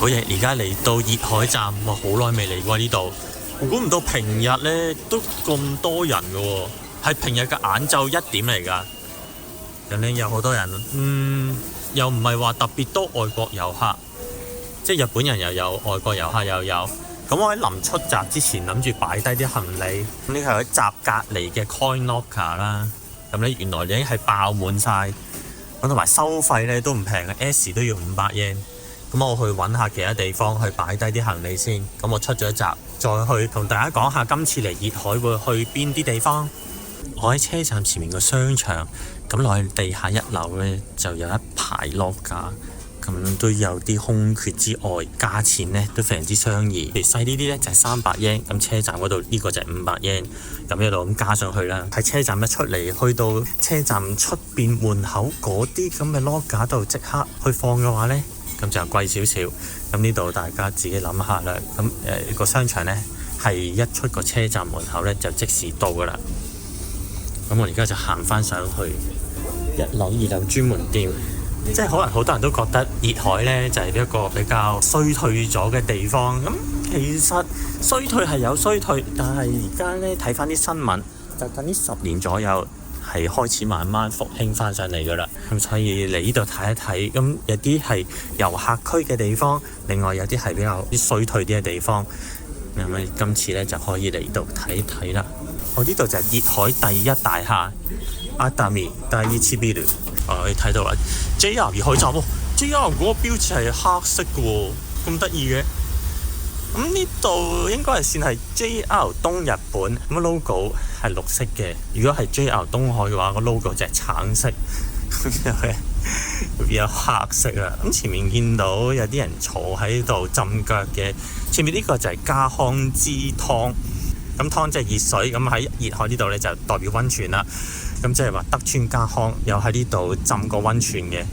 好嘢！而家嚟到熱海站，哇，好耐未嚟過呢度。我估唔到平日呢都咁多人嘅喎，係平日嘅晏晝1點嚟㗎。咁呢有好多人，又唔係話特別多外國遊客，即係日本人又有，外國遊客又有。咁我喺臨出閘之前諗住擺低啲行李，呢係喺閘隔離嘅 coin locker 啦。咁呢原來已經係爆滿晒，咁同埋收費呢都唔平嘅 ，S 都要500 yen。咁我去揾下其他地方去擺低啲行李先。咁我出咗閘，再去同大家講下今次嚟熱海會去邊啲地方。我喺車站前面個商場，咁落去地下1樓呢，就有一排 locker，咁都有啲空缺之外，價錢呢都非常之相宜。譬如細呢啲呢，就係300 yen，咁車站嗰度呢個就係500 yen，咁一路咁加上去啦。喺車站一出嚟，去到車站出邊門口嗰啲咁嘅 locker 度即刻去放嘅話呢，咁就貴少少。咁呢度大家自己諗下啦。咁個商場呢，係一出個車站門口呢，就即時到噶啦。咁我而家就行翻上去1樓2樓專門店。即係可能好多人都覺得熱海呢就係一個比較衰退咗嘅地方。咁其實衰退係有衰退，但係而家呢睇翻啲新聞，就近呢10年左右係開始慢慢復興翻上嚟噶啦。咁所以嚟呢度睇一睇，咁有啲係遊客區嘅地方，另外有啲係比較啲衰退啲嘅地方。咁咪今次呢就可以嚟度睇一睇啦。我呢度就係熱海第一大廈Atami Daiichi Bill。你睇到啦 ，JR 熱海站喎，JR 嗰個標誌係黑色嘅喎，咁得意嘅。咁呢度應該係算係 JR 東日本，咁 logo 係綠色嘅。如果係 JR 東海嘅話，個 logo 就係橙色，會變咗黑色啦。咁前面見到有啲人坐喺度浸腳嘅，前面呢個就係加康之湯。咁湯即係熱水，咁喺熱海呢度呢，就代表溫泉啦。咁即係話德川家康又喺呢度浸過溫泉嘅。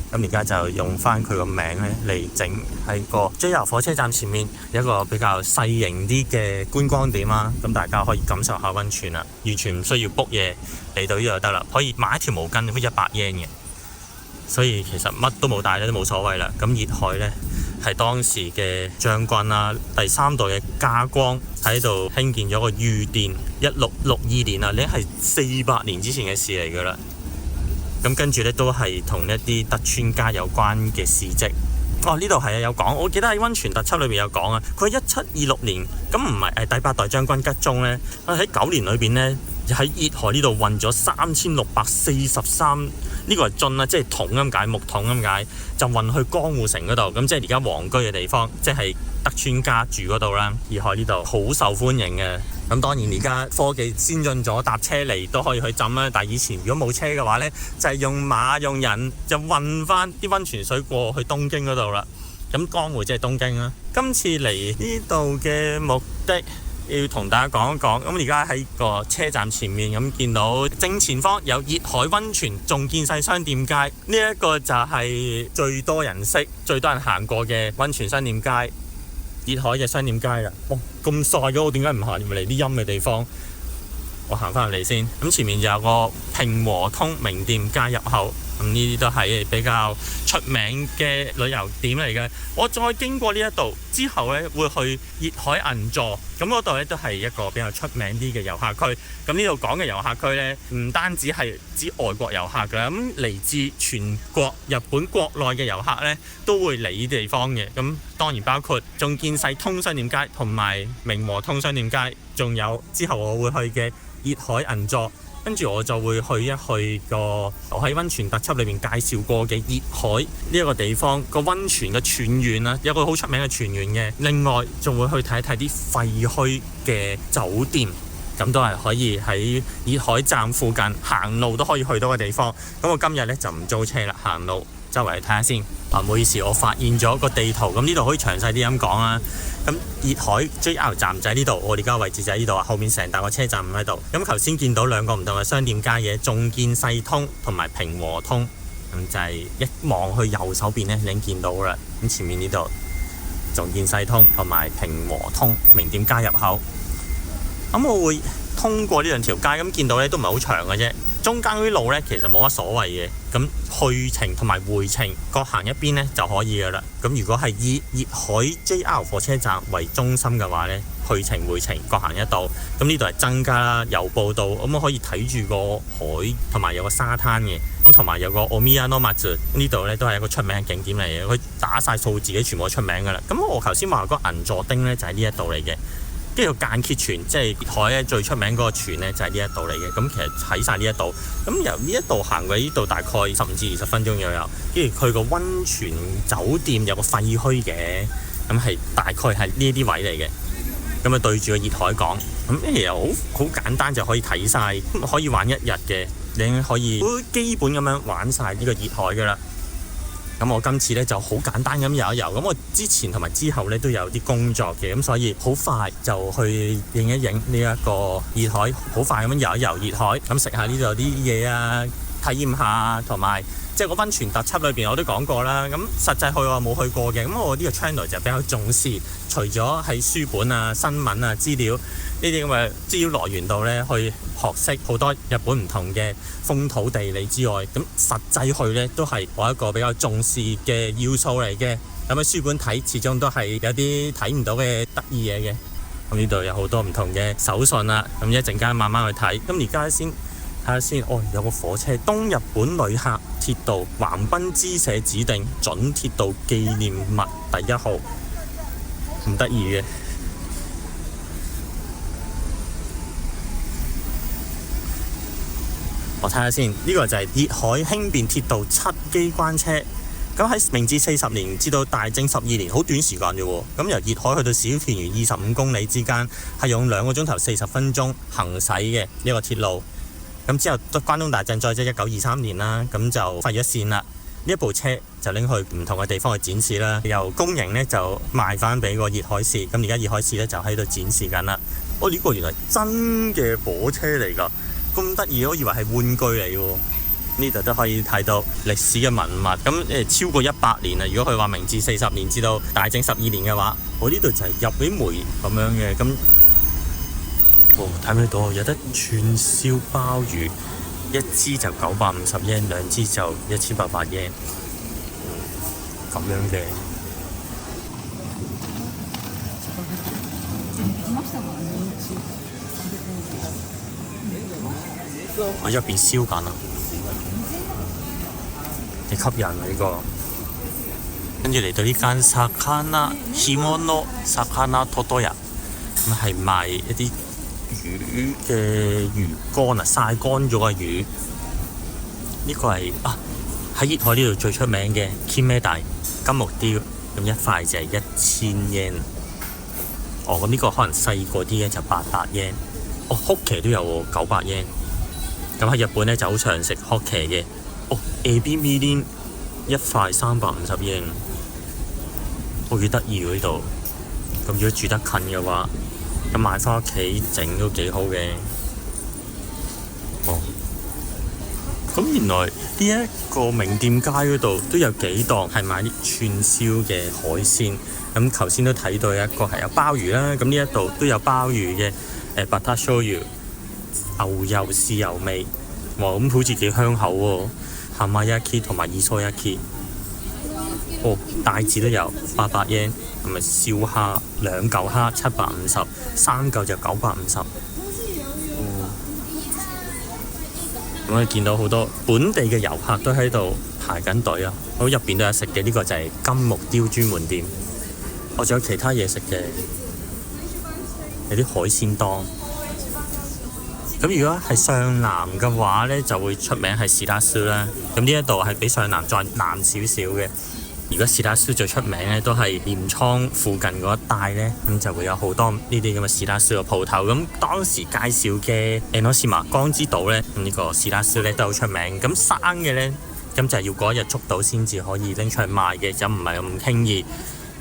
咁而家就用翻佢個名咧嚟整，喺個 JR 火車站前面有一個比較細型啲嘅觀光點啊。咁大家可以感受下溫泉啦，完全唔需要 book 嘢，嚟到呢度就得啦。可以買一條毛巾，都100 yen 嘅。所以其實乜都冇帶咧都冇所謂啦。咁熱海呢，係當時嘅將軍啦，第3代嘅家光喺度興建咗個御殿，1662年啊，呢係400年之前嘅事嚟㗎啦。咁跟住呢，都係同一啲德川家有關嘅事蹟。呢度係有講，我記得喺溫泉特輯裏邊有講啊。佢1726年，咁唔係第8代將軍吉宗呢，喺9年裏邊呢，喺熱海呢度運咗3643。呢個係樽啦，即係桶咁解，木桶咁解，就運去江戶城嗰度，咁即係而家皇居嘅地方，即係德川家住嗰度啦。熱海呢度好受歡迎嘅。咁當然而家科技先進咗，搭車嚟都可以去浸啦。但係以前如果冇車嘅話呢，就係用馬用人就運翻啲溫泉水過去東京嗰度啦。咁江戶即係東京啦。今次嚟呢度嘅目的，要同大家講一講。咁而家喺個車站前面咁見到正前方有熱海溫泉仲見世商店街，呢一個就係最多人識、最多人行過嘅溫泉商店街，熱海嘅商店街啦。咁曬嘅，我點解唔行入嚟啲陰嘅地方？我行翻入嚟先。咁前面就有個平和通名店街入口。咁呢啲都係比較出名嘅旅遊點嚟嘅。我再經過呢一度之後呢，會去熱海銀座。咁嗰度呢，都係一個比較出名啲嘅遊客區。咁呢度講嘅遊客區呢，唔單止係指外國遊客㗎，咁嚟自全國日本國內嘅遊客呢，都會嚟呢啲地方嘅。咁當然包括仲見世通商店街同埋明和通商店街，仲有之後我會去嘅熱海銀座。跟住我就會去一去我喺溫泉特輯裏面介紹過嘅熱海呢一個地方個溫泉嘅泉源啦，有個好出名嘅泉源嘅。另外仲會去睇一睇啲廢墟嘅酒店，咁都係可以喺熱海站附近行路都可以去到嘅地方。咁我今日呢，就唔租車啦，行路周圍嚟睇下先。唔好意思，我發現咗個地圖，咁呢度可以詳細啲咁講啦。咁熱海 JR 站就喺呢度，我哋而家位置就喺呢度啊。後面成大個車站唔喺度。咁頭先見到兩個唔同嘅商店街嘅，仲見世通同埋平和通。咁就係一望去右手邊呢，已經見到啦。咁前面呢度仲見世通同埋平和通名店街入口。咁我會通過呢兩條街，咁見到呢都唔係好長嘅啫。中間嗰啲路呢，其實冇乜所謂嘅，咁去程同埋回程各行一邊呢就可以噶啦。咁如果係以熱海 JR 火車站為中心嘅話呢，去程回程各行一道。咁呢度係增加啦，有步道，咁可以睇住個海，同埋有個沙灘嘅，咁同埋有個 Omiya no Matsu 呢度呢都係一個出名嘅景點嚟嘅，佢打晒數字嘅全部都出名噶啦。咁我頭先話嗰個銀座町呢就係呢一度嚟嘅。跟住間歇泉，即係熱海咧最出名嗰個泉咧，就係呢一度嚟嘅。咁其實喺晒呢一度，咁由呢一度行過呢度大概15至20分鐘左右。跟住佢個溫泉酒店有個廢墟嘅，咁係大概係呢啲位嚟嘅。咁啊對住個熱海港，咁又好簡單就可以睇晒，可以玩一日嘅，你可以好基本咁樣玩晒呢個熱海噶啦。咁我今次咧就好簡單咁遊一遊，咁我之前同埋之後咧都有啲工作嘅，咁所以好快就去影一影呢一個熱海，好快咁樣遊一遊熱海，咁食下呢度啲嘢啊，體驗下，同埋即係個溫泉特輯裏邊我都講過啦。咁實際去我冇去過嘅，咁我呢個 channel 就比較重視，除咗喺書本啊、新聞啊、資料呢啲咁嘅資料來源度咧去學識好多日本唔同嘅風土地理之外，咁實際去呢都係我一個比較重視嘅要素嚟嘅。咁喺書本睇始終都係有啲睇唔到嘅得意嘢嘅。咁呢度有好多唔同嘅手信啦，咁一陣間慢慢去睇。咁而家先睇下先，有個火車，東日本旅客鐵道橫濱支社指定準鐵道紀念物第1號，唔得意嘅。我睇下先，呢個就係熱海輕便鐵道7機關車。咁喺明治40年至到大正12年，好短時間啫喎。咁由熱海去到小田原25公里之間，係用2個鐘頭40分鐘行駛嘅呢個鐵路。咁之後關東大震災即係1923年啦，咁就廢咗線啦。呢一部車就拎去唔同嘅地方去展示啦。由公營呢就賣翻俾個熱海市，咁而家熱海市呢就喺度展示緊啦。呢個原來真嘅火車嚟㗎！咁得意，我以為係玩具嚟喎。呢度都可以睇到歷史嘅文物，咁超過100年啦。如果佢話明治40年至到大正12年嘅話，我呢度就係入啲煤咁樣嘅。咁睇唔睇到有得串燒鮑魚，一支就950 yen， 2支就1800 yen， 咁樣嘅。我入邊燒緊啊，幾吸引啊呢個。跟住嚟到呢間魚干物魚totoya，咁係賣一啲魚嘅魚乾啊，曬乾咗嘅魚。呢個係喺熱海呢度最出名嘅金目鯛金目鯛，咁一塊就係1000 yen。咁呢個可能細個啲嘅就800 yen。ホッケ都有喎，900 yen。咁喺日本咧就好常食ホッケ嘅。エビみりん一塊350 yen， 幾得意喎呢度。咁如果住得近嘅話，咁買翻屋企整都幾好嘅。咁原來呢一個名店街嗰度都有幾檔係賣啲串燒嘅海鮮。咁頭先都睇到有一個係有鮑魚啦，咁呢一度都有鮑魚嘅。バター醤油牛油豉油味，咁好似幾香口喎。ハマヤキ同埋イソヤキ，帶子都有800 yen， 同埋燒蝦2嚿蝦750， 3嚿就950。咁你見到好多本地嘅遊客都喺度排緊隊啊！好，入邊都有食嘅，呢個就係金目鯛專門店。我仲有其他嘢食嘅，有啲海鮮檔。咁如果係上南嘅話呢，就會出名係シラス啦。咁呢一度係比上南再南少少嘅。如果シラス最出名呢，都係鎌倉附近嗰一帶呢，咁就會有好多呢啲咁嘅シラス嘅鋪頭。咁當時介紹嘅江之島江之島呢，呢個シラス呢都好出名。咁生嘅呢，咁就係要嗰一日捉到先至可以拎出去賣嘅，就唔係咁輕易。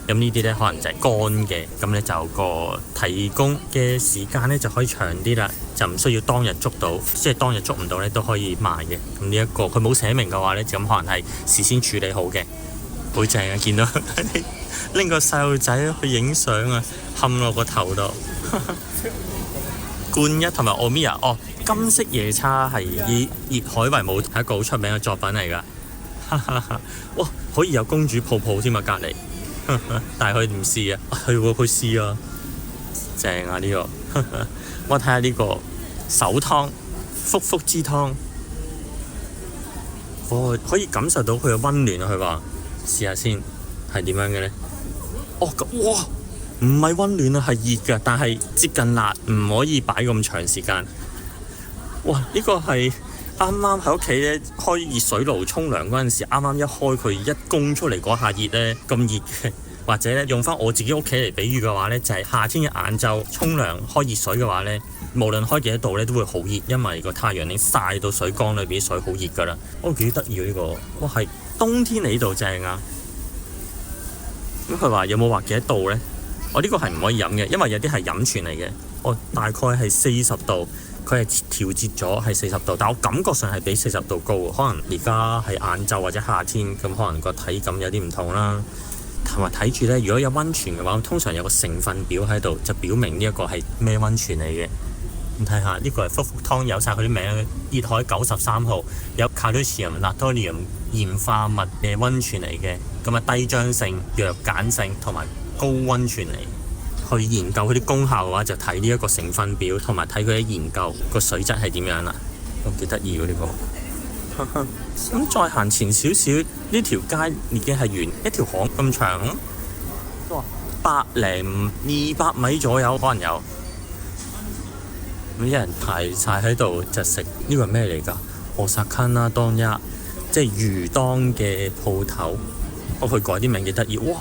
咁呢啲呢，可能就係乾嘅，咁呢就個提供嘅時間呢就可以長啲啦，就唔需要當日捉到，即係當日捉唔到呢都可以賣嘅。咁呢一個佢冇寫明嘅話呢，就咁可能係事先處理好嘅，好正啊！見到拎個細路仔去影相啊，冚落個頭度。冠一同埋Omiya，金色夜叉係以熱海為母，係一個好出名嘅作品嚟㗎。哇，可以有公主泡泡添啊，隔離。但係佢唔試啊，去喎，佢試啊，正啊呢個。我睇下呢個手湯，福福之湯。可以感受到佢嘅溫暖啊！佢話試下先係點樣嘅呢？哇，唔係溫暖啊，係熱㗎，但係接近辣，唔可以擺咁長時間。哇！呢個係啱啱喺屋企咧開熱水爐沖涼嗰陣時，啱啱一開佢一攻出嚟嗰下熱呢，咁熱嘅。或者咧用翻我自己屋企嚟比喻嘅話呢，就係夏天嘅晏晝沖涼開熱水嘅話呢，無論開幾多度呢都會好熱，因為個太陽已經曬到水缸裏邊水好熱㗎啦。幾得意呢個，哇係冬天嚟呢度正啊！咁佢話有冇話幾多度呢？呢個係唔可以飲嘅，因為有啲係飲泉嚟嘅。大概係40度，佢係調節咗係40度，但我感覺上係比40度高。可能而家係晏晝或者夏天，咁可能個體感有啲唔同啦。同埋睇住呢，如果有溫泉嘅話，通常有個成分表喺度，就表明呢一個係咩溫泉嚟嘅。咁睇下呢個係福福湯，有晒佢啲名。熱海93號有 calcium natrium 鹽化物嘅溫泉嚟嘅，咁啊低張性、弱鹼性同埋高溫泉嚟。去研究佢啲功效嘅話，就睇呢一個成分表，同埋睇佢啲研究個水質係點樣啦。都幾得意喎呢個。咁再行前少少，呢條街已經係完一條巷咁長，哇，100-200米左右可能有。咁有人排晒喺度就食，呢個係咩嚟㗎？お魚當一，即係魚當嘅鋪頭。我去改啲名幾得意，哇！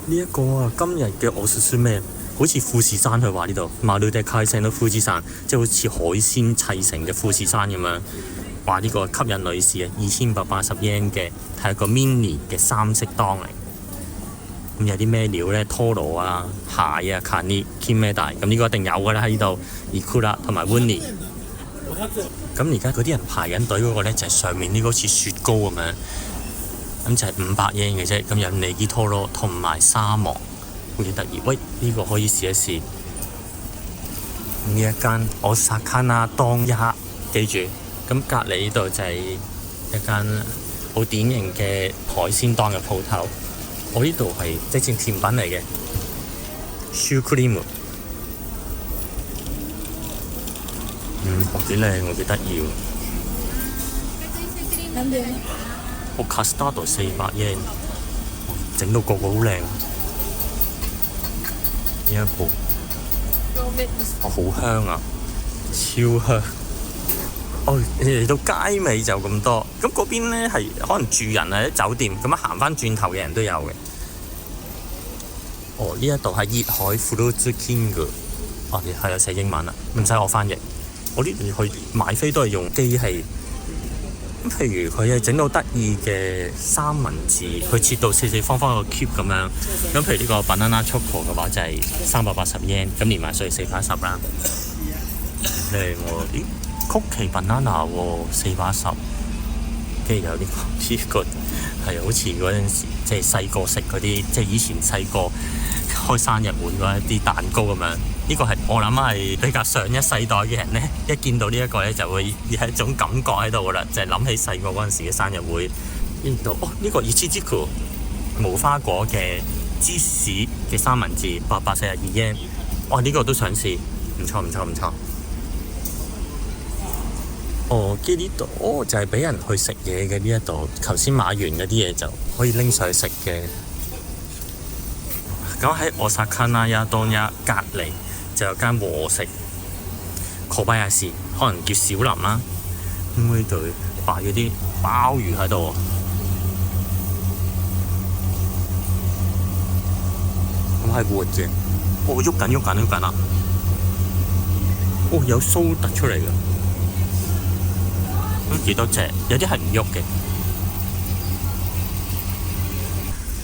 呢一個啊，今日嘅おすすめ，好似富士山佢話呢度，馬魯地開成到富士山，即係好似海鮮砌成嘅富士山咁樣。話呢個吸引女士啊，2880 yen 嘅係一個 mini 嘅三色檔嚟。咁有啲咩料呢？拖羅啊、蟹啊、卡尼、Kinmeda，咁呢個一定有㗎啦喺呢度。Ikura 同埋 Wuni。咁而家嗰啲人排緊隊嗰個呢，就係上面呢個好似雪糕咁樣，咁就係500 yen 嘅啫。咁有ネギ拖羅同埋沙漠，好似得意。喂，呢個可以試一試。呢一間お魚當一，記住。咁隔離呢度就係一間好典型嘅海鮮檔嘅鋪頭。我呢度係即係甜品嚟嘅，シュークリーム。幾靚喎，幾得意喎。カスタード400 yen， 整到個個好靚。呢一部好香啊，超香。嚟到街尾就咁多，咁嗰邊呢係可能住人啊，啲酒店咁樣行翻轉頭嘅人都有嘅。呢一度係熱海 Fruits King， 係有寫英文啦，唔使我翻譯。我呢度去買飛都係用機器。咁譬如佢係整到得意嘅三文治，佢切到四四方方個 cube 咁樣。咁譬如呢個 banana choco 嘅話就係380 yen， 咁連埋稅410啦。靚喎，曲奇 banana 喎，410，跟住有呢個係好似嗰陣時即係細個食嗰啲，即係以前細個開生日會嗰一啲蛋糕咁樣。呢個係我諗係比較上一世代嘅人呢，一見到呢一個呢就會有一種感覺喺度噶啦，就係諗起細個嗰陣時嘅生日會。呢度呢個ichijiku無花果嘅芝士嘅三文治842 yen， 呢個都想試，唔錯。跟呢度就係俾人去食嘢嘅呢一度，頭先買完嗰啲嘢就可以拎上去食嘅。咁喺お魚屋當一隔離就有間和食，Kobayashi可能叫小林啦。咁呢度擺咗啲鮑魚喺度，咁係活嘅。喐緊啦！有鬚突出嚟㗎。幾多隻？有啲係唔喐嘅。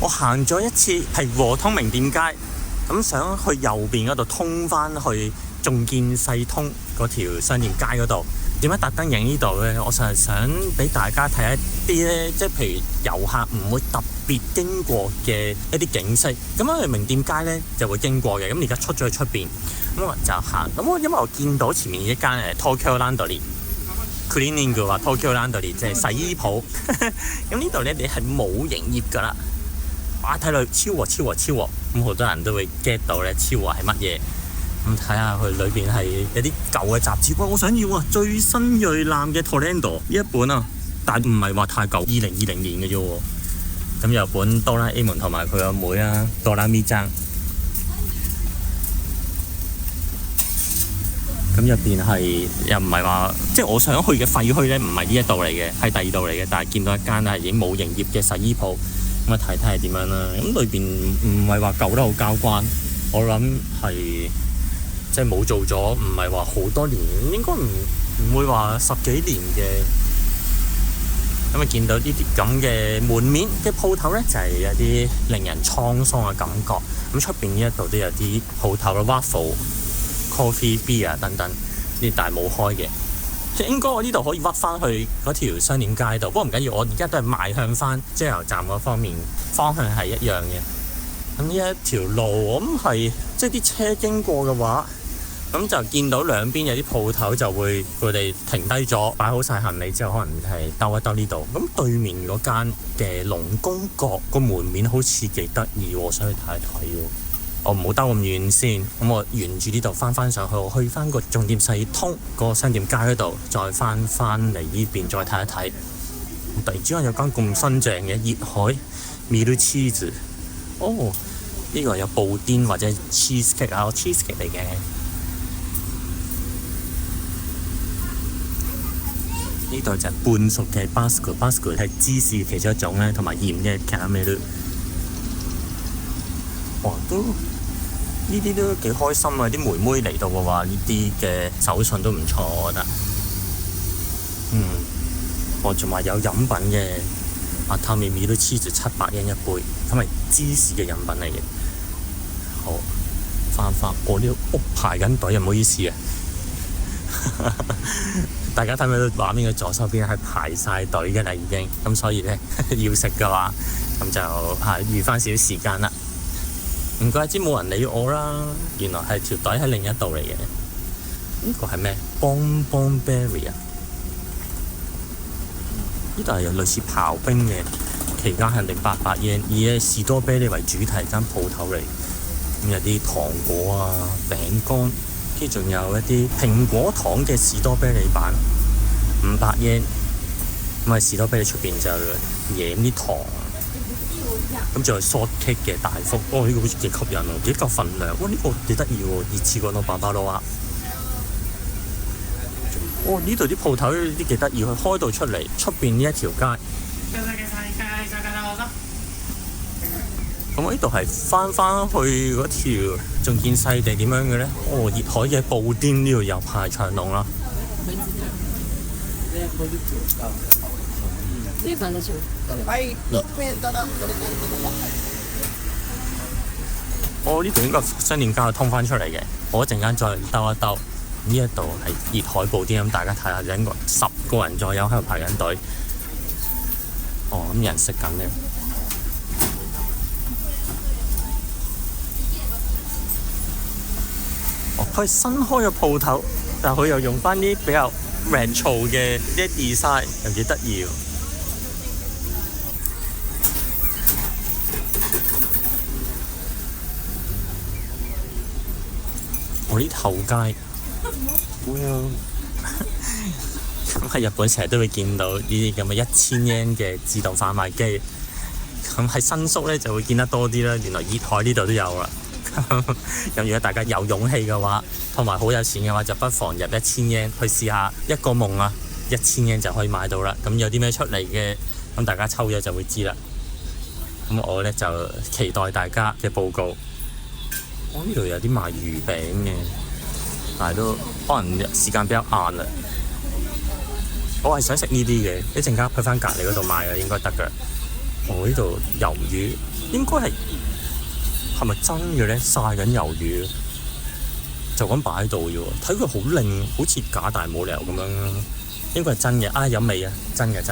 我行咗一次係和通名店街，咁想去右邊嗰度通返去仲見世通嗰條商店街嗰度。點解特登影呢度呢？我成日想俾大家睇一啲呢，即係譬如遊客唔會特別經過嘅一啲景色。咁我哋名店街咧就會經過嘅。咁而家出咗去出邊，咁我就行。咁因為我見到前面一間Tokyo Laundry。Cleaning 嘅話 Tokyo Laundry 即係洗衣鋪。咁呢度咧你係冇營業㗎啦。哇！睇落超和，咁好多人都會 get 到咧超和係乜嘢。咁睇下佢裏邊係有啲舊嘅雜誌。哇！我想要啊，最新鋭藍嘅 Toledo 呢一本啊，但唔係話太舊，2020年嘅啫喎。咁有本哆啦 A 夢同埋佢個妹啊，哆啦咪醬。咁入邊係又唔係話，即係我想去嘅廢墟咧，唔係呢一度嚟嘅，係第二度嚟嘅。但係見到一間係已經冇營業嘅洗衣鋪，咁啊睇睇係點樣啦。咁裏邊唔係話舊得好交關，我諗係即係冇做咗，唔係話好多年，應該唔會話10幾年嘅。咁啊見到呢啲咁嘅門面嘅鋪頭咧，就係有啲令人滄桑嘅感覺。咁出邊呢一度都有啲鋪頭啦 ，waffle、coffee、beer 等等，呢啲大冇開嘅。即係應該我呢度可以屈翻去嗰條商店街度，不過唔緊要，我而家都係邁向翻加油站嗰方面，方向係一樣嘅。咁呢一條路，我諗係即係啲車經過嘅話，咁就見到兩邊有啲鋪頭就會佢哋停低咗，擺好晒行李之後，可能係兜一兜呢度。咁對面嗰間嘅龍宮閣個門面好似幾得意喎，我想去睇一睇喎。我唔好兜咁遠先，咁我沿住呢度翻上去，我去翻個重點細通個商店街嗰度，再翻嚟呢邊再睇一睇。突然之間有間咁新淨嘅熱海 Milk Cheese， 哦，呢個有布甸或者 cheesecake 啊，cheesecake 嚟嘅。呢度就係半熟嘅 Basque 係芝士其中一種咧，同埋鹽嘅 caramel。哇，呢啲都幾開心啊！啲妹妹嚟到嘅話，呢啲嘅手信都唔錯，我覺得。我仲話有飲品嘅，Atami Milk Cheese 700円一杯，咁係芝士嘅飲品嚟嘅。好，翻，我呢屋排緊隊，唔好意思啊。大家睇唔睇到畫面嘅左手邊係排晒隊嘅啦，已經。咁所以咧要食嘅話，咁就預翻少少時間啦。唔怪之冇人理我啦，原來係條隊喺另一度嚟嘅。呢個係咩 ？Bonbon Berry 啊！呢度係有類似刨冰嘅，期間限定800円，以士多啤梨為主題間鋪頭嚟。咁有啲糖果啊、餅乾，跟住仲有一啲蘋果糖嘅士多啤梨版，500円。咁啊，士多啤梨出邊就染啲糖。咁仲有 short cake 嘅大福，呢個好似幾吸引喎，幾夠份量。呢個幾得意喎，熱刺嗰度爸爸佬啊！呢度啲鋪頭啲幾得意，佢開到出嚟出邊呢一條街。咁我呢度係翻去嗰條仲見細地點樣嘅咧？熱海嘅布甸呢度又排長龍啦。呢度應該商店街通翻出嚟嘅，我一陣間再兜一兜。呢一度係熱海布甸，咁大家睇下，應該10個人左右喺度排緊隊。咁人食緊呢。佢係新開嘅鋪頭，但係佢又用翻啲比較 retro 嘅啲 design， 又幾得意喎。呢後街，咁喺日本成日都會見到呢啲咁嘅1000円嘅自動販賣機。咁喺新宿咧就會見得多啲啦。原來熱海呢度都有啦。咁如果大家有勇氣嘅話，同埋好有錢嘅話，就不妨入1000円去試下一個夢啊！1000円就可以買到啦。咁有啲咩出嚟嘅，咁大家抽咗就會知啦。咁我咧就期待大家嘅報告。呢度有啲賣魚餅嘅，但係都可能時間比較晏啦。我係想食呢啲嘅，一陣間去翻隔離嗰度買嘅應該得㗎。呢度魷魚應該係咪真嘅咧？曬緊魷魚，就咁擺喺度啫喎。睇佢好靚，好似假大冇理由咁樣。應該係真嘅。有味啊！真嘅。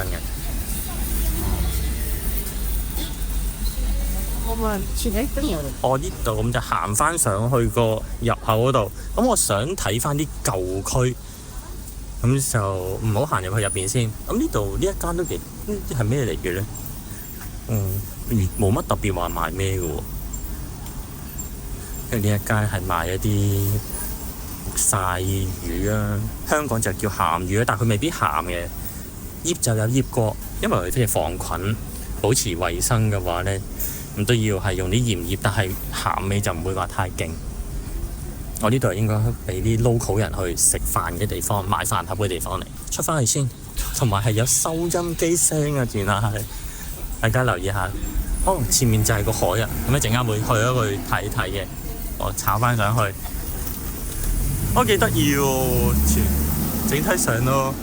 我呢度咁就行翻上去個入口嗰度，咁我想睇翻啲舊區，咁就唔好行入去入邊先。咁呢度呢一間都幾，呢啲係咩嚟嘅咧？冇乜特別話賣咩嘅喎。跟住呢一間係賣一啲曬魚啊，香港就叫鹹魚啊，但佢未必鹹嘅，醃就有醃過，因為佢哋防菌、保持衞生嘅話咧，咁都要係用啲鹽醃，但係鹹味就唔會話太勁。我呢度係應該俾啲 local 人去食飯嘅地方，買飯盒嘅地方嚟。出翻去先，同埋係有收音機聲啊！原來係，大家留意下。前面就係個海啊，咁一陣間會去咗去睇睇嘅。我炒翻上去，幾得意喎！整體上咯，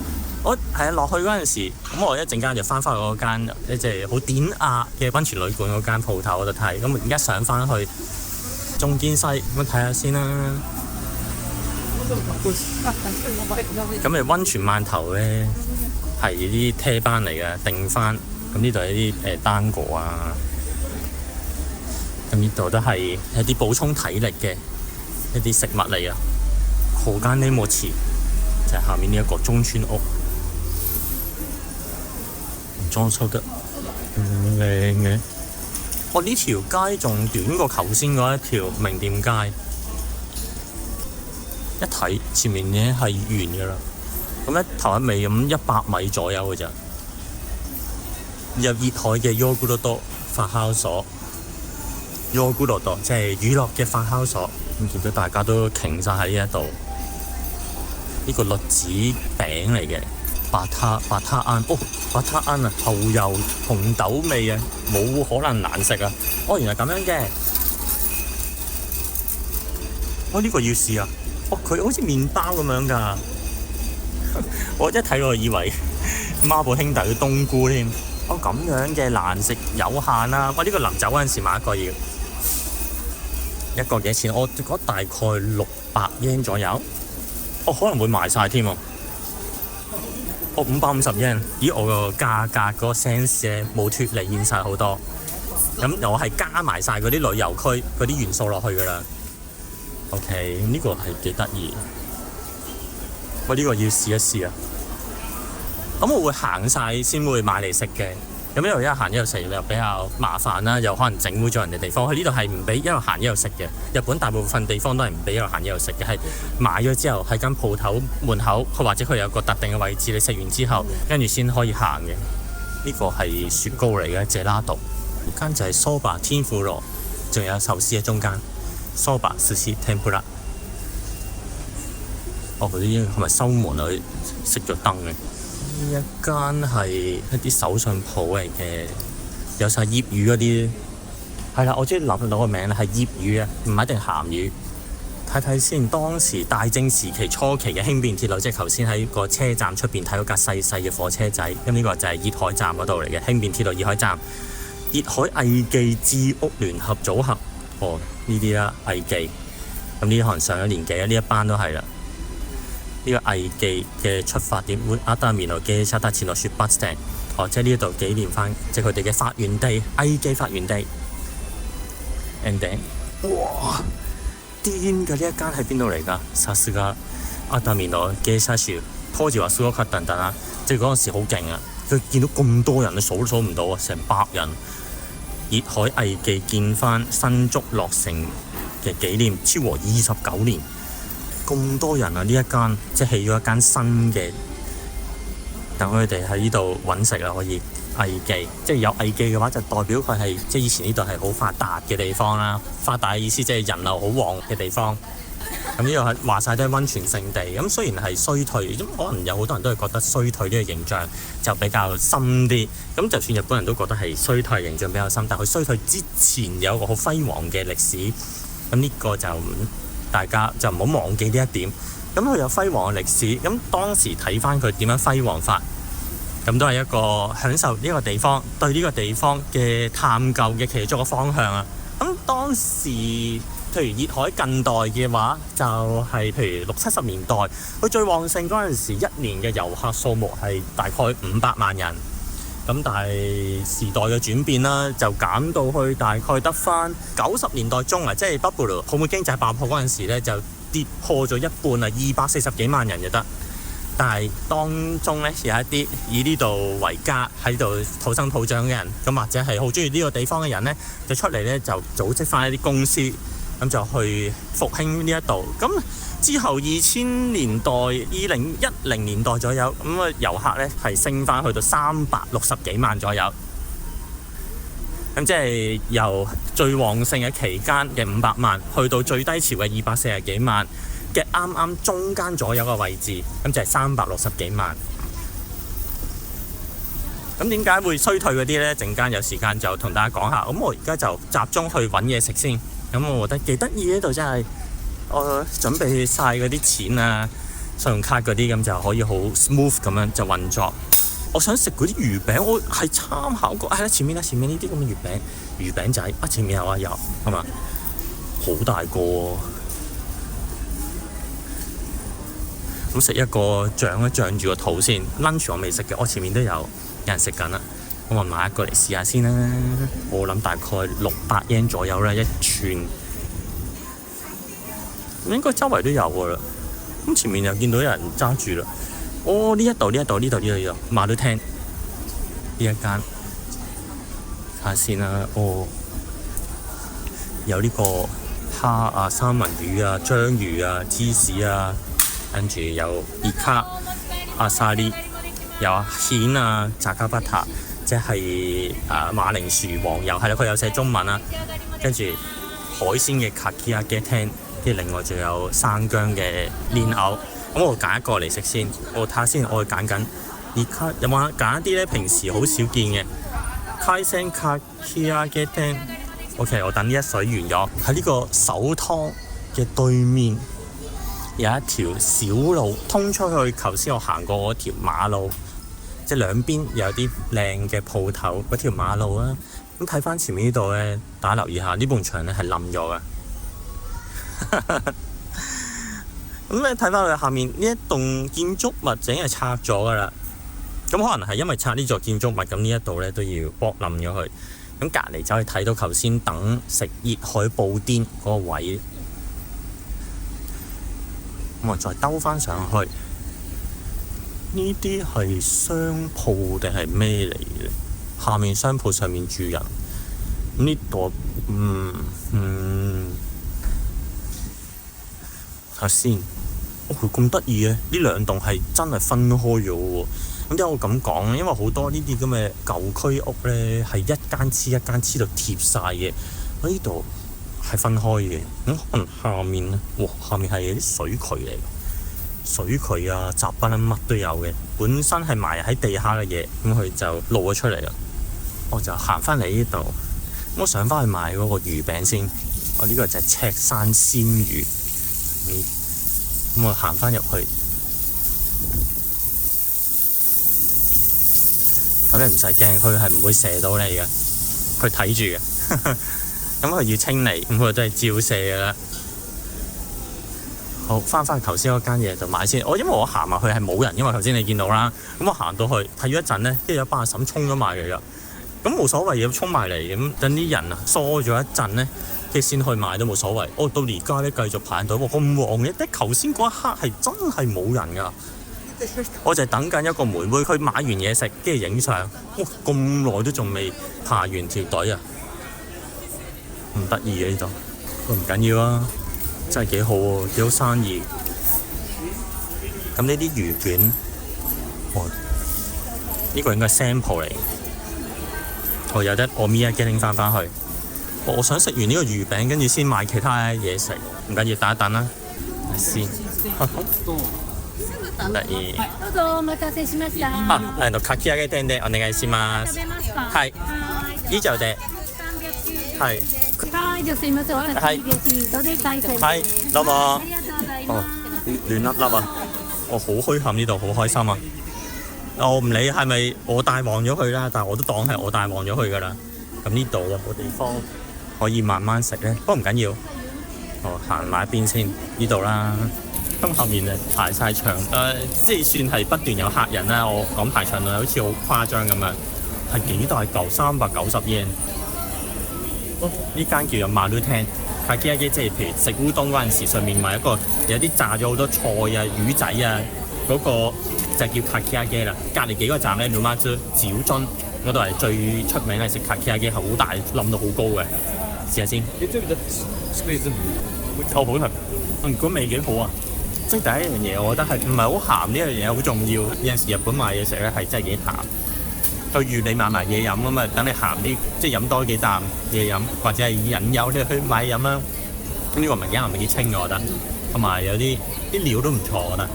我係落去嗰陣時，咁我一陣間就翻去嗰間一隻好典雅嘅溫泉旅館嗰間鋪頭嗰度睇。咁而家上翻去中堅西咁睇下先啦。咁誒溫泉饅頭咧係啲車班嚟嘅，訂翻。咁呢度有啲單果啊。咁呢度都係一啲補充體力嘅一啲食物嚟啊！河間呢個池就係下面呢一個中村屋，裝修得咁靚嘅。呢條街仲短過頭先嗰一條名店街，一睇前面嘅係圓嘅啦。咁一頭一尾咁100米左右嘅咋。有熱海嘅 Yogurt 發酵所。Yogurt 即係乳酪嘅發酵所，咁見到大家都傾晒喺呢一度。呢個栗子餅嚟嘅，白塔庵，白塔庵啊，蠔油紅豆味啊，冇可能難食啊！原來咁樣嘅，呢個要試啊！佢好似麵包咁樣㗎，我一睇我以為孖寶兄弟嘅冬菇添。咁樣嘅難食有限啊！呢個臨走嗰陣時買一個要。一個幾多錢？我覺得大概600 yen 左右。可能會賣晒添喎。550 yen。咦，我個價格嗰個 sense 咧冇脫離現實好多。咁我係加埋晒嗰啲旅遊區嗰啲元素落去㗎啦。OK，呢個係幾得意。呢個要試一試啊！咁我會行晒先會買嚟食嘅。咁一路一行一路食又比較麻煩啦，又可能整污咗人哋地方。佢呢度係唔俾一路行一路食嘅。日本大部分地方都係唔俾一路行一路食嘅，係買咗之後喺間鋪頭門口，或者佢有個特定嘅位置，你食完之後跟住先可以行嘅。呢個係雪糕嚟嘅，謝拉度。呢間就係 Soba 天婦羅，仲有壽司喺中間。Soba 壽司 Tempura。佢啲係咪收門啊？佢熄咗燈嘅。呢一間係一啲手信鋪嚟嘅，有晒醃魚嗰啲，係啦，我中意諗到個名啦，係醃魚啊，唔係一定鹹魚。睇睇先，當時大正時期初期嘅輕便鐵路，即係頭先喺個車站出邊睇到架細細嘅火車仔，咁呢個就係熱海站嗰度嚟嘅輕便鐵路熱海站。熱海藝伎置屋聯合組合，呢啲啦藝伎，咁呢行上咗年紀啊，呢一班都係啦。呢個藝伎嘅出發點會阿達面來嘅查達前來雪巴斯汀，即係呢一度紀念翻，即係佢哋嘅發源地，藝伎發源地。ending， 哇！癲嘅，呢一間係邊度嚟㗎？薩斯加阿達面來嘅查樹，拖住話蘇克等等啊！即係嗰陣時好勁啊！佢見到咁多人，你數都數唔到啊，成100人。熱海藝伎建翻新竹落成嘅紀念，超過29年。咁多人啊！呢一間即係起咗一間新嘅，等佢哋喺呢度揾食啊！可以藝伎，即係有藝伎嘅話，就代表佢係即係以前呢度係好發達嘅地方啦。發達嘅意思即係人流好旺嘅地方。咁呢度係話晒都係溫泉勝地。咁雖然係衰退，咁可能有好多人都係覺得衰退呢個形象就比較深啲。咁就算日本人都覺得係衰退形象比較深，但係佢衰退之前有一個好輝煌嘅歷史。咁呢個就大家就唔好忘記呢一點。咁佢有輝煌嘅歷史，咁當時睇翻佢點樣輝煌法，咁都係一個享受呢個地方，對呢個地方嘅探究嘅其中一個方向啊。咁當時譬如熱海近代嘅話，就係譬如60-70年代，佢最旺盛嗰陣時，一年嘅遊客數目係大概500萬人。咁但係時代嘅轉變啦，就減到去大概得翻90年代中啊，即係 Bubble 泡沫經濟爆破嗰陣時咧，就跌破咗一半啊，240幾萬人就得。但係當中咧有一啲以呢度為家喺度土生土長嘅人，咁或者係好中意呢個地方嘅人咧，就出嚟咧就組織翻一啲公司，咁就去復興呢一度。咁之後2000年代、2010年代左右，咁啊遊客咧係升翻去到360幾萬左右。咁即係由最旺盛嘅期間嘅500萬，去到最低潮嘅240幾萬嘅啱啱中間左右嘅位置，咁就係360幾萬。咁點解會衰退嗰啲呢？陣間有時間就同大家講下。咁我而家就集中去揾嘢食先。咁我覺得幾得意呢度真係，我準備晒嗰啲錢啊、信用卡嗰啲，咁就可以好 smooth 咁樣就運作。我想食嗰啲魚餅，我係參考過。係啦，前面呢啲咁嘅魚餅仔啊，前面有係嘛？好大個喎。咁食一個脹住個肚先。lunch 我未食嘅，我前面都有人食緊啦。咁我買一個嚟試下先啦。我諗大概600 yen 左右啦，一串。咁應該周圍都有㗎啦。咁前面又見到有人揸住啦。哦，呢度馬都聽呢一間，睇下先啦。哦，有呢個蝦啊、三文魚啊、章魚啊、芝士啊，跟住有熱卡、阿沙利，有蜆啊、炸加巴塔，即係馬鈴薯黃油，係啦，佢有寫中文啊。跟住海鮮嘅卡基亞嘅聽，跟住另外仲有生薑嘅蓮藕。咁我揀一個嚟食先，我睇下先，我去揀緊。熱卡有冇揀一啲咧？平時好少見嘅。開聲卡基亞嘅聽 ，OK， 我等呢一水完咗，喺呢個手湯嘅對面有一條小路通出去。頭先我行過嗰條馬路，即係兩邊有啲靚嘅鋪頭嗰條馬路啦。咁睇翻前面呢度咧，大家留意下呢埲牆咧係冧咗嘅。咁你睇翻佢下面呢一棟建築物，整係拆咗㗎啦。咁可能係因為拆呢座建築物，咁呢一度咧都要剝冧咗佢。咁隔離就可以睇到頭先等食熱海布甸嗰個位。咁我再兜翻上去，呢啲係商鋪定係咩嚟嘅？下面商鋪，上面住人。咁呢度睇下先。佢咁得意嘅，呢兩棟係真係分開咗喎。咁點解我咁講咧？因為好多呢啲咁嘅舊區屋咧，係一間黐一間黐到貼晒嘅。呢度係分開嘅。咁可能下面咧，下面係啲水渠嚟嘅，水渠啊、雜賓乜都有嘅。本身係埋喺地下嘅嘢，咁佢就露咗出嚟啦。我就行翻嚟呢度，我上翻去買嗰個魚餅先。我呢個就係赤山鮮魚。咁我行翻入去，咁你唔使驚，佢係唔會射到你嘅，佢睇住嘅。咁佢要清理，咁佢都係照射嘅啦。好，翻去頭先嗰間嘢就買先。因為我行埋去係冇人，因為頭先你見到啦。咁我行到去睇咗一陣咧，跟住有班阿嬸衝咗埋嚟啦。咁冇所謂嘅，衝埋嚟咁等啲人啊疏咗一陣咧，即係先去買都冇所謂。到而家咧繼續排隊喎，咁旺嘅。頭先嗰一刻係真係冇人㗎。我就係等緊一個妹妹，佢買完嘢食，跟住影相。咁耐都仲未排完條隊啊！唔得意嘅呢度，唔緊要啊，真係幾好喎，幾好生意。咁呢啲魚卷，呢個應該係 sample 嚟。有得我咪一驚拎翻去。我想食完呢個魚餅，跟住先買其他嘢食。唔緊要，等一等啦，先。得意。どうぞお待たせしました。かき揚げ店でお願いします。はい。以上で。はい。はい、じゃあすいません。お待たせです。どうで大丈夫。はい、どうも。ありがとうございます。亂粒粒啊！我好墟冚呢度，好開心啊！我唔理係咪我帶旺咗佢啦，但係我都當係我帶旺咗佢㗎啦。咁呢度有冇地方可以慢慢食咧？不過唔緊要，行埋一邊先，呢度啦。咁後面排晒場，即係算係不斷有客人啦。我講排場量好似好誇張咁樣，係幾大嚿，390 yen。呢間叫做馬魯廳。卡基亞基即係譬如食烏冬嗰陣時，上面咪一個有啲炸咗好多菜啊、魚仔啊，嗰、個就叫卡基亞基啦。隔離幾個站咧，魯馬珠沼津嗰度係最出名係食卡基亞基，好大冧到好高嘅。試下先。好好食，個味幾好啊！即係第一樣嘢，我覺得係唔係好鹹呢樣嘢好重要。有陣時日本買嘢食咧係真係幾鹹。佢預你買埋嘢飲啊嘛，等你鹹啲，即係飲多幾啖嘢飲，或者係引誘你去買飲啦。咁呢個唔係幾鹹，唔係幾清嘅，我覺得。同埋有啲料都唔錯，我覺得。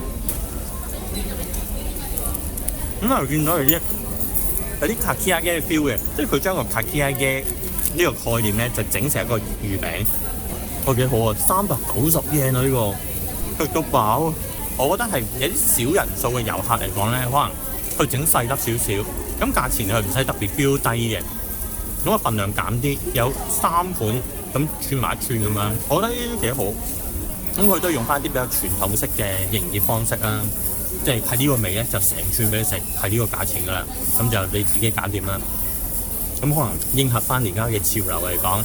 咁我見到有啲卡基亞基嘅 feel 嘅，即係佢將個卡基亞基呢個概念咧，就整成一個魚餅。幾好啊！390 yen 啊呢個，食到飽。我覺得係有啲少人數嘅遊客嚟講咧，可能佢整細粒少少。咁價錢佢唔使特別標低嘅，咁個份量減啲，有3款咁串埋一串咁樣，我覺得呢啲幾好。咁佢都用翻啲比較傳統式嘅營業方式啦，即係喺呢個味咧就成串俾你食，係呢個價錢噶啦，咁就你自己搞掂啦。咁可能應合翻而家嘅潮流嚟講，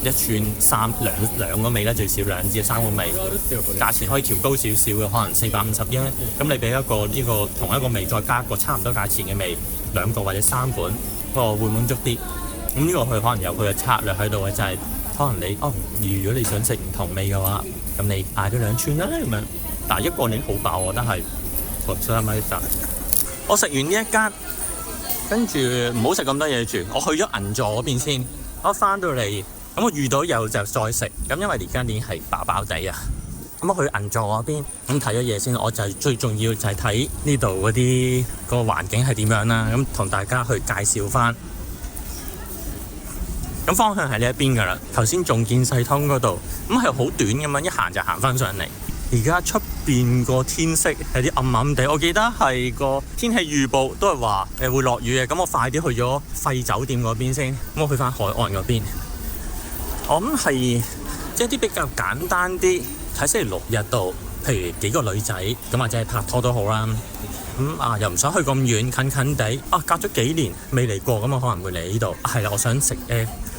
一串兩個味咧最少2至3個味，價錢可以調高少少嘅，可能450 yen。咁你俾一個呢個同一個味，再加一個差唔多價錢嘅味。2個或者3款，會滿足啲。咁呢個佢可能有佢嘅策略喺度嘅，就係、可能你如果你想食唔同味嘅話，咁你嗌咗2串啦咁樣。但係一個已經好飽，我覺得係。我食完呢一間，跟住唔好食咁多嘢住，我去咗銀座嗰邊先。我翻到嚟，咁我遇到有就再食。咁因為而家已經係飽飽地啊。咁我去銀座嗰邊，咁睇咗嘢先，我就最重要就係睇呢度嗰啲個環境係點樣啦。咁同大家去介紹翻。咁方向係呢一邊㗎啦。頭先仲見世通嗰度，咁係好短咁樣，一行就行翻上嚟。而家出邊個天色係啲暗暗地，我記得係個天氣預報都係話會落雨嘅。咁我快啲去咗廢酒店嗰邊先，咁我去翻海岸嗰邊。我諗係即係啲比較簡單啲。喺星期6日度，譬如幾個女仔咁或者係拍拖都好啦。又唔想去咁遠，近近地隔咗幾年未嚟過，咁我可能會嚟呢度。係啦，我想食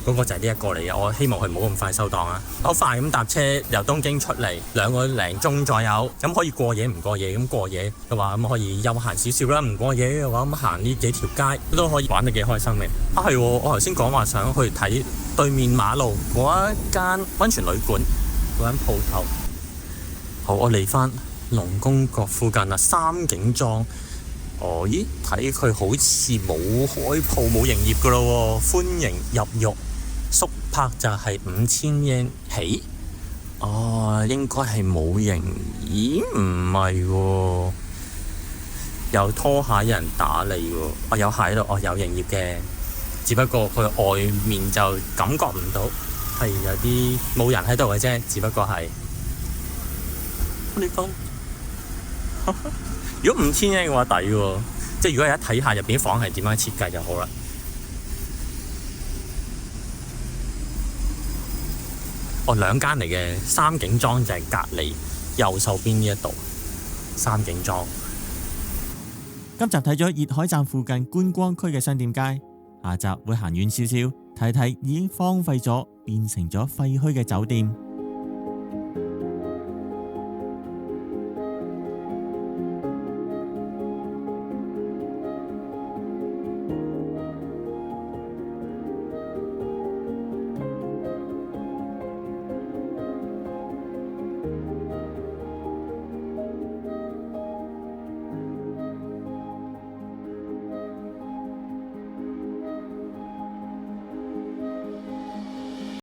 嗰個就係呢一個嚟嘅。我希望佢唔好咁快收檔啊！好快咁搭車由東京出嚟2個零鐘左右，咁可以過夜唔過夜？咁過夜嘅話咁可以休閒少少啦，唔過夜嘅話咁行呢幾條街都可以玩得幾開心嘅。係我頭先講話想去睇對面馬路嗰一間溫泉旅館嗰間鋪頭。好，我嚟翻龍宮閣附近啦，三景莊。咦，睇佢好似冇開鋪冇營業噶咯喎，歡迎入浴，宿泊就係5000 yen 起。應該係冇營業，唔係喎，有拖鞋有人打理喎。有鞋喺度，有營業嘅，只不過佢外面就感覺唔到，係有啲冇人喺度嘅啫，只不過係。如果5000 yen嘅話抵喎，即係如果有一睇下入邊房係點樣設計就好啦。兩間嚟嘅，三景莊就係隔離右手邊呢一度，三景莊。今集睇咗熱海站附近觀光區嘅商店街，下集會行遠少少，睇睇已經荒廢咗變成咗廢墟嘅酒店。